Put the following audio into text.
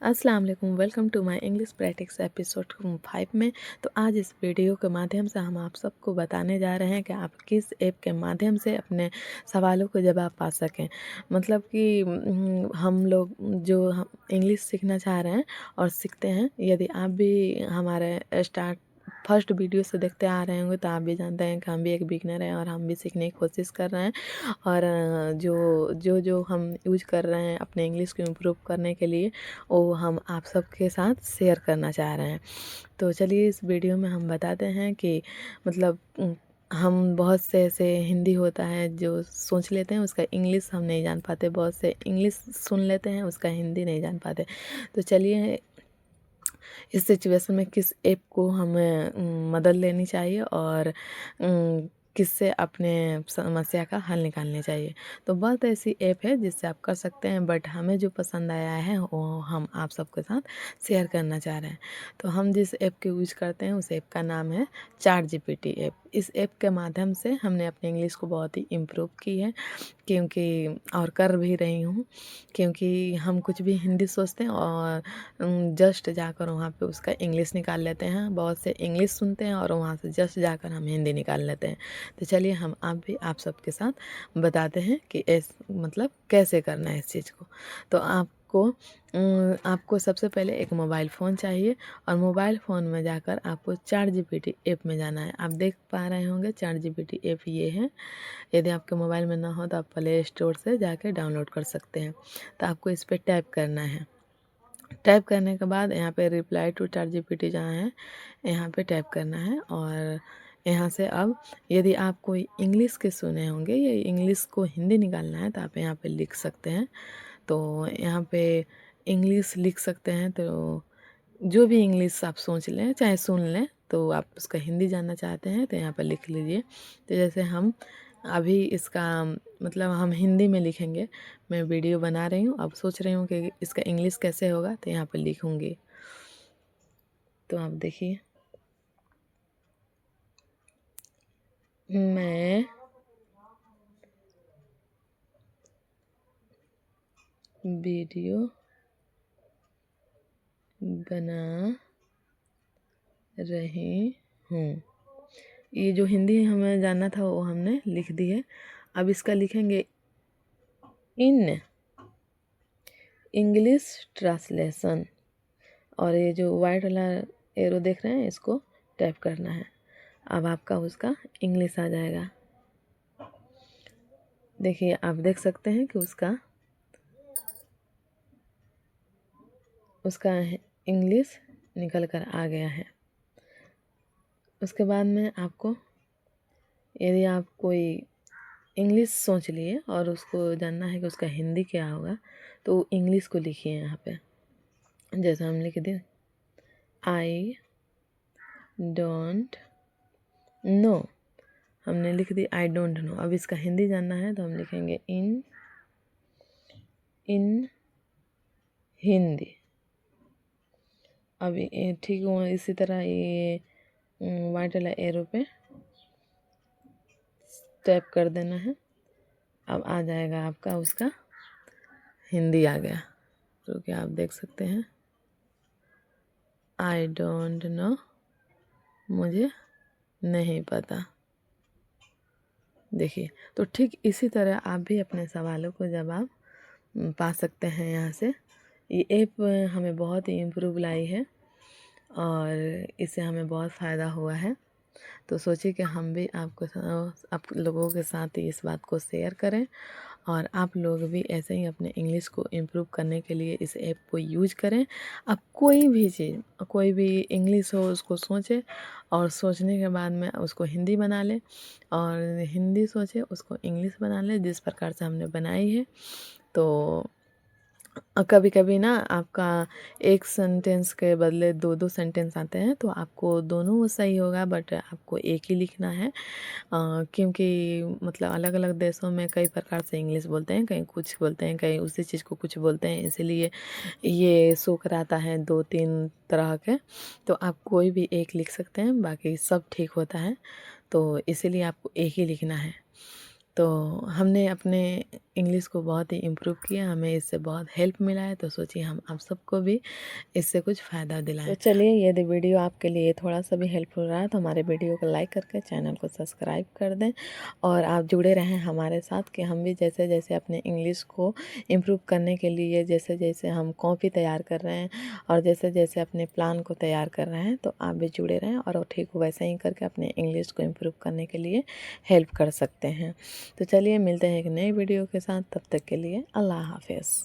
अस्सलाम वालेकुम। Welcome to my English practice episode 5 में। तो आज इस वीडियो के माध्यम से हम आप सबको बताने जा रहे हैं कि आप किस ऐप के माध्यम से अपने सवालों को जवाब पा सकें। मतलब कि हम लोग जो हम इंग्लिश सीखना चाह रहे हैं और सीखते हैं, यदि आप भी हमारे फर्स्ट वीडियो से देखते आ रहे होंगे तो आप भी जानते हैं कि हम भी एक बिगनर हैं और हम भी सीखने की कोशिश कर रहे हैं। और जो हम यूज कर रहे हैं अपने इंग्लिश को इम्प्रूव करने के लिए, वो हम आप सबके साथ शेयर करना चाह रहे हैं। तो चलिए इस वीडियो में हम बताते हैं कि मतलब हम बहुत से ऐसे हिंदी होता है जो सोच लेते हैं, उसका इंग्लिश हम नहीं जान पाते। बहुत से इंग्लिश सुन लेते हैं, उसका हिंदी नहीं जान पाते। तो चलिए इस सिचुएशन में किस ऐप को हमें मदद लेनी चाहिए और किससे अपने समस्या का हल निकालने चाहिए। तो बहुत ऐसी ऐप है जिससे आप कर सकते हैं, बट हमें जो पसंद आया है वो हम आप सबके साथ शेयर करना चाह रहे हैं। तो हम जिस ऐप को यूज करते हैं उस ऐप का नाम है चैट जीपीटी ऐप। इस ऐप के माध्यम से हमने अपने इंग्लिश को बहुत ही इम्प्रूव की है, क्योंकि और कर भी रही हूँ, क्योंकि हम कुछ भी हिंदी सोचते हैं और जस्ट जाकर वहाँ पे उसका इंग्लिश निकाल लेते हैं। बहुत से इंग्लिश सुनते हैं और वहाँ से जस्ट जाकर हम हिंदी निकाल लेते हैं। तो चलिए हम आप सबके साथ बताते हैं कि मतलब कैसे करना है इस चीज़ को। तो आपको सबसे पहले एक मोबाइल फ़ोन चाहिए और मोबाइल फ़ोन में जाकर आपको चैट जीपीटी ऐप में जाना है। आप देख पा रहे होंगे चैट जीपीटी ऐप ये है। यदि आपके मोबाइल में ना हो तो आप प्ले स्टोर से जाके डाउनलोड कर सकते हैं। तो आपको इस पर टैप करना है। टाइप करने के बाद यहाँ पे रिप्लाई टू चैट जीपीटी जहाँ है, यहाँ पे टाइप करना है। और यहाँ से अब यदि आप कोई इंग्लिश के सुने होंगे या इंग्लिश को हिंदी निकालना है तो आप यहाँ पे लिख सकते हैं। तो यहाँ पे इंग्लिश लिख सकते हैं। तो जो भी इंग्लिश आप सोच लें चाहे सुन लें, तो आप उसका हिंदी जानना चाहते हैं तो यहाँ पर लिख लीजिए। तो जैसे हम अभी इसका मतलब हम हिंदी में लिखेंगे। मैं वीडियो बना रही हूँ, अब सोच रही हूँ कि इसका इंग्लिश कैसे होगा, तो यहाँ पर लिखूँगी। तो आप देखिए, मैं वीडियो बना रही हूँ। ये जो हिंदी हमें जानना था वो हमने लिख दी है। अब इसका लिखेंगे इन इंग्लिश ट्रांसलेशन, और ये जो वाइट वाला एरो देख रहे हैं इसको टैप करना है। अब आपका उसका इंग्लिश आ जाएगा। देखिए आप देख सकते हैं कि उसका इंग्लिश निकल कर आ गया है। उसके बाद में आपको, यदि आप कोई इंग्लिश सोच लिए और उसको जानना है कि उसका हिंदी क्या होगा, तो इंग्लिश को लिखिए यहाँ पे। जैसे हम लिख दें आई डोंट नो, हमने लिख दी आई डोंट नो। अब इसका हिंदी जानना है तो हम लिखेंगे इन हिंदी। अब ठीक हो इसी तरह ये वाइट वाला एरो पे टैप कर देना है। अब आ जाएगा आपका उसका हिंदी आ गया। तो क्या आप देख सकते हैं आई डोंट नो, मुझे नहीं पता। देखिए, तो ठीक इसी तरह आप भी अपने सवालों को जवाब पा सकते हैं यहाँ से। ये ऐप हमें बहुत ही इम्प्रूव लाई है और इससे हमें बहुत फ़ायदा हुआ है। तो सोचिए कि हम भी आप लोगों के साथ इस बात को शेयर करें और आप लोग भी ऐसे ही अपने इंग्लिश को इम्प्रूव करने के लिए इस ऐप को यूज करें। आप कोई भी चीज़, कोई भी इंग्लिश हो उसको सोचें और सोचने के बाद में उसको हिंदी बना लें, और हिंदी सोचें उसको इंग्लिश बना लें जिस प्रकार से हमने बनाई है। तो कभी कभी ना आपका एक सेंटेंस के बदले दो दो सेंटेंस आते हैं, तो आपको दोनों सही होगा बट आपको एक ही लिखना है। क्योंकि मतलब अलग अलग देशों में कई प्रकार से इंग्लिश बोलते हैं, कहीं कुछ बोलते हैं, कहीं उसी चीज़ को कुछ बोलते हैं, इसीलिए ये शो कराता है दो तीन तरह के। तो आप कोई भी एक लिख सकते हैं, बाकी सब ठीक होता है। तो इसीलिए आपको एक ही लिखना है। तो हमने अपने इंग्लिश को बहुत ही इम्प्रूव किया, हमें इससे बहुत हेल्प मिला है, तो सोचिए हम आप सबको भी इससे कुछ फ़ायदा दिलाएं। तो चलिए, यदि वीडियो आपके लिए थोड़ा सा भी हेल्पफुल रहा तो हमारे वीडियो को लाइक करके चैनल को सब्सक्राइब कर दें और आप जुड़े रहें हमारे साथ कि हम भी जैसे जैसे अपने इंग्लिश को इम्प्रूव करने के लिए जैसे जैसे हम कॉपी तैयार कर रहे हैं और जैसे जैसे अपने प्लान को तैयार कर रहे हैं, तो आप भी जुड़े रहें और ठीक वैसे ही करके अपने इंग्लिश को इम्प्रूव करने के लिए हेल्प कर सकते हैं। तो चलिए मिलते हैं एक नई वीडियो के साथ, तब तक के लिए अल्लाह हाफ़िज़।